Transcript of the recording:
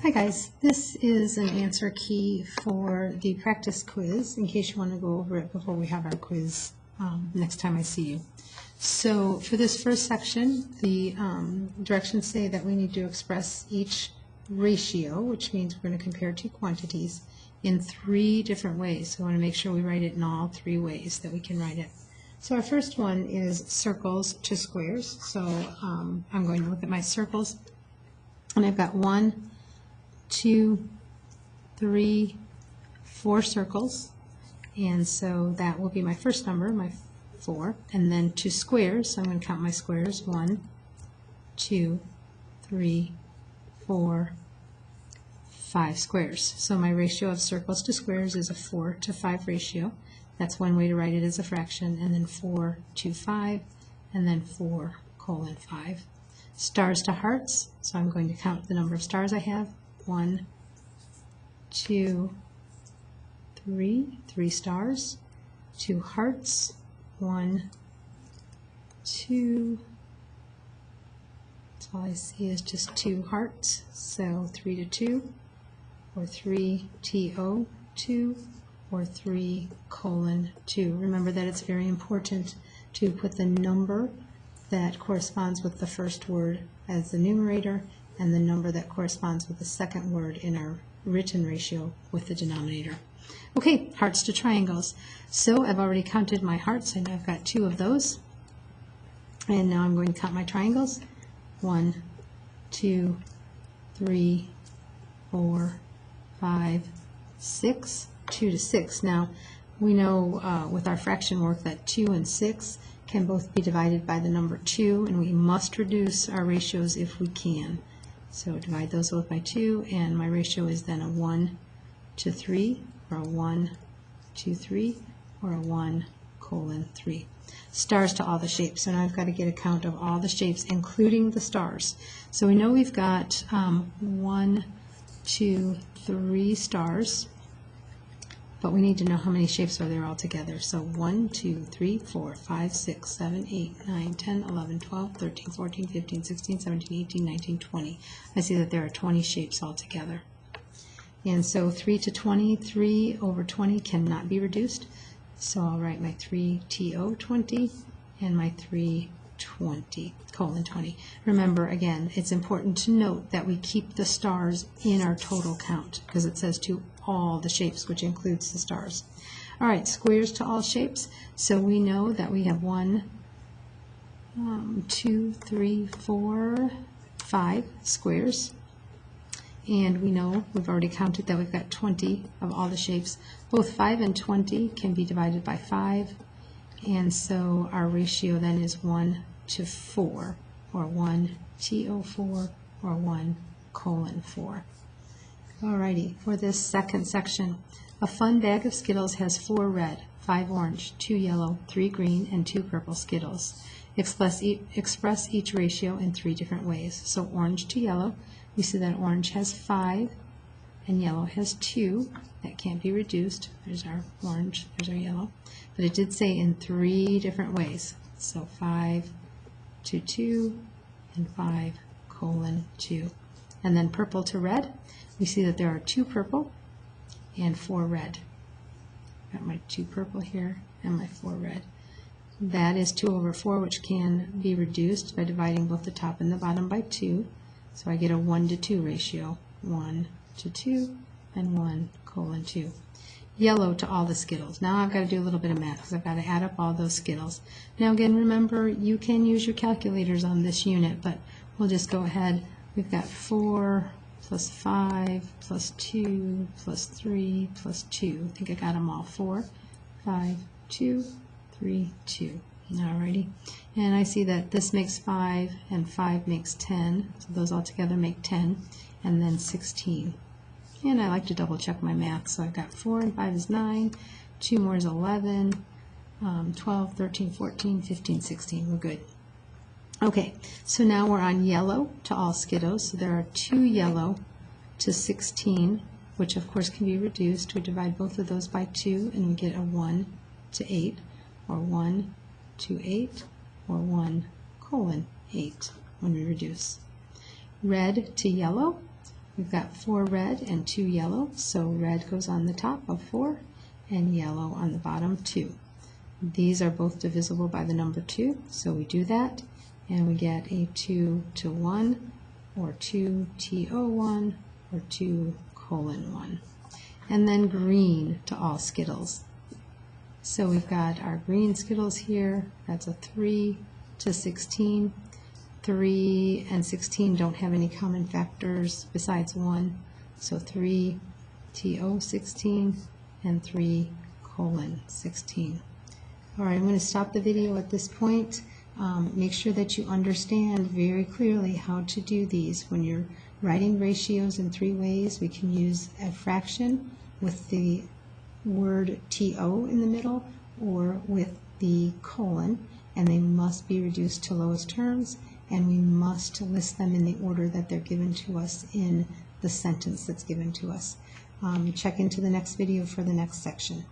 Hi guys, this is an answer key for the practice quiz in case you want to go over it before we have our quiz next time I see you. So for this first section, the directions say that we need to express each ratio, which means we're going to compare two quantities, in three different ways. So we want to make sure we write it in all three ways that we can write it. So our first one is circles to squares. So I'm going to look at my circles, and I've got 1, 2, 3, 4 circles, and so that will be my first number, my 4, and then to squares, so I'm going to count my squares, 1, 2, 3, 4, 5 squares. So my ratio of circles to squares is a 4 to 5 ratio. That's one way to write it as a fraction, and then 4 to 5, and then 4:5. Stars to hearts, so I'm going to count the number of stars I have. 1, 2, 3 stars, 2 hearts, 1, 2, that's all I see is just 2 hearts, so 3 to 2, or 3 TO2, or 3:2. Remember that it's very important to put the number that corresponds with the first word as the numerator, and the number that corresponds with the second word in our written ratio with the denominator. Okay, hearts to triangles. So I've already counted my hearts, and I've got 2 of those. And now I'm going to count my triangles. 1, 2, 3, 4, 5, 6, 2 to 6. Now, we know with our fraction work that 2 and 6 can both be divided by the number 2, and we must reduce our ratios if we can. So divide those both by 2, and my ratio is then a 1 to 3, or a 1 to 3, or a 1:3. Stars to all the shapes. So now I've got to get a count of all the shapes, including the stars. So we know we've got 1, 2, 3 stars, but we need to know how many shapes are there all together. So 1, 2, 3, 4, 5, 6, 7, 8, 9, 10, 11, 12, 13, 14, 15, 16, 17, 18, 19, 20. I see that there are 20 shapes altogether. And so 3 to 20, 3 over 20 cannot be reduced. So I'll write my 3TO20 and my 3:20. Remember, again, it's important to note that we keep the stars in our total count because it says to all the shapes, which includes the stars. All right, squares to all shapes. So we know that we have 1, 2, 3, 4, 5 squares. And we know, we've already counted that we've got 20 of all the shapes. Both 5 and 20 can be divided by 5. And so our ratio then is 1 to 4, or 1TO4, or 1:4. Alrighty, for this second section, a fun bag of Skittles has 4 red, 5 orange, 2 yellow, 3 green, and 2 purple Skittles. Express each ratio in 3 different ways. So orange to yellow, we see that orange has 5 and yellow has 2. That can't be reduced. There's our orange, there's our yellow. But it did say in 3 different ways. So 5 to 2 and 5:2. And then purple to red, we see that there are 2 purple and 4 red. Got my 2 purple here and my 4 red. That is 2 over 4, which can be reduced by dividing both the top and the bottom by 2. So I get a 1 to 2 ratio, 1 to 2 and 1:2. Yellow to all the Skittles. Now I've got to do a little bit of math because I've got to add up all those Skittles. Now again, remember, you can use your calculators on this unit, but we'll just go ahead. We've got 4 plus 5 plus 2 plus 3 plus 2. I think I got them all. 4, 5, 2, 3, 2. Alrighty. And I see that this makes 5 and 5 makes 10. So those all together make 10, and then 16. And I like to double check my math. So I've got 4 and 5 is 9, 2 more is 11, 12, 13, 14, 15, 16. We're good. Okay, so now we're on yellow to all Skittles. So there are 2 yellow to 16, which of course can be reduced. We divide both of those by 2 and we get a 1 to 8, or 1 to 8, or 1:8 when we reduce. Red to yellow, We've got 4 red and 2 yellow, so red goes on the top of 4 and yellow on the bottom 2. These are both divisible by the number 2, so we do that, and we get a 2 to 1, or 2 TO1, or 2:1. And then green to all Skittles. So we've got our green Skittles here, that's a 3 to 16. 3 and 16 don't have any common factors besides 1, so 3 TO16 and 3:16. All right, I'm going to stop the video at this point. Make sure that you understand very clearly how to do these. When you're writing ratios in 3 ways, we can use a fraction with the word TO in the middle or with the colon, and they must be reduced to lowest terms, and we must list them in the order that they're given to us in the sentence that's given to us. Check into the next video for the next section.